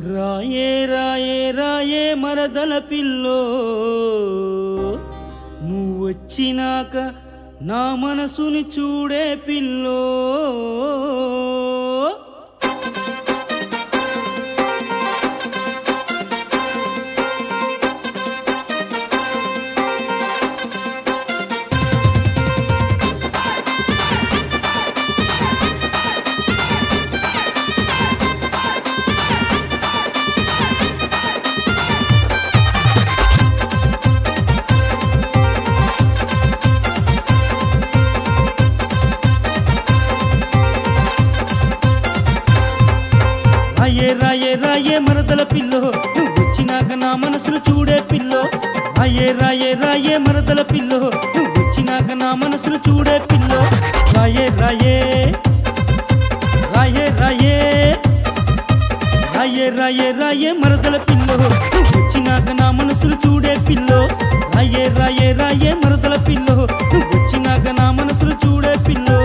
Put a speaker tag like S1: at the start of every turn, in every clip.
S1: రాయే రాయే రాయే మరదల పిల్లో నువ్వు వచ్చినాక నా మనసుని చూడే పిల్లో రాయే రాయే రాయే మరదల పిల్లో నువ్వు వచ్చినాక నా మనసును చూడే పిల్లో రాయే రాయే రాయే మరదల పిల్లో నువ్వు వచ్చినాక నా మనసును చూడే పిల్లో రాయే రాయే రాయే రాయే రాయే రాయే రాయే మరదల పిల్లో నువ్వు వచ్చినాక నా మనసును చూడే పిల్లో రాయే రాయే రాయే మరదల పిల్లో నువ్వు వచ్చినాక నా మనసును చూడే పిల్లో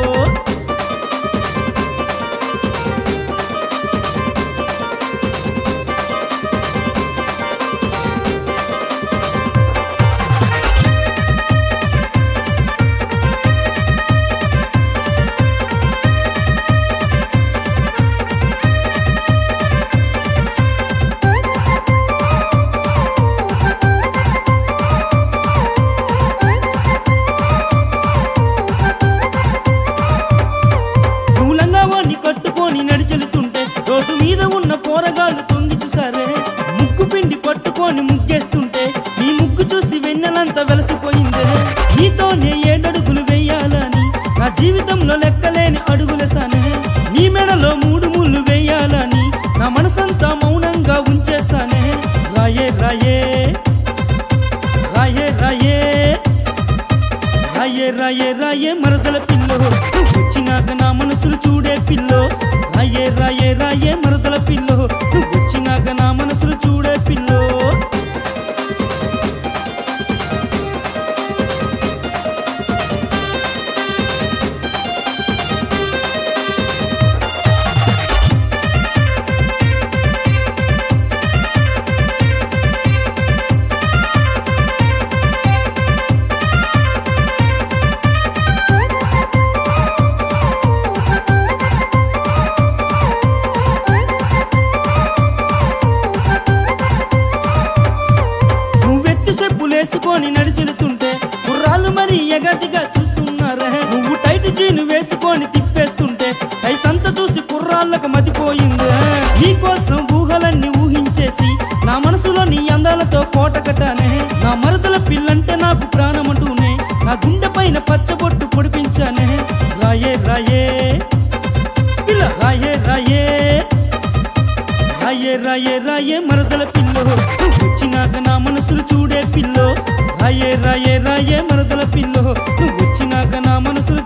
S1: కట్టుకొని నడిచెలుతుంటే రోడ్డు మీద ఉన్న పోరగాళ్ళు తొంగి చూసారే ముగ్గు పిండి పట్టుకొని ముగ్గేస్తుంటే నీ ముగ్గు చూసి వెన్నెలంతా వెలసిపోయిందే నీతోనే 7 అడుగులు వేయాలని నా జీవితంలో లెక్కలేని అడుగులేసానే నీ మెడలో 3 ముళ్ళు వేయాలని నా మనసంతా మౌనంగా ఉంచేసానే రాయే రాయే రాయే రాయే రాయే రాయే రాయే మరదల పిల్లో నువ్వు వచ్చినాక నా మనసును చూడే పిల్లో రాయే రాయే రాయే మరదల పిల్లో నువ్వు వచ్చినాక నా మనసును చూడే పిల్లో వేసుకొని నడిచెలుతుంటే కుర్రాళ్ళు మరి ఎగతిగా చూస్తున్నారే నువ్వు టైట్ జీను వేసుకొని తిప్పేస్తుంటే సంత చూసి కుర్రాళ్ళకు మతిపోయిందే నీకోసం ఊహలన్నీ ఊహించేసి నా మనసులో నీ అందాలతో కోట కట్టానే నా మరదల పిల్లంటే నాకు ప్రాణమంటూనే నా గుండె పైన పచ్చబొట్టు పొడిపించానే రాయే రాయే పిల్ల రాయే రాయే రాయే రాయే రాయే మరదల పిల్లో నువ్వు వచ్చినాక నా మనసును చూడే పిల్లో రాయే రాయే రాయే మరదల పిల్లో నువ్వు వచ్చినాక నా మనసును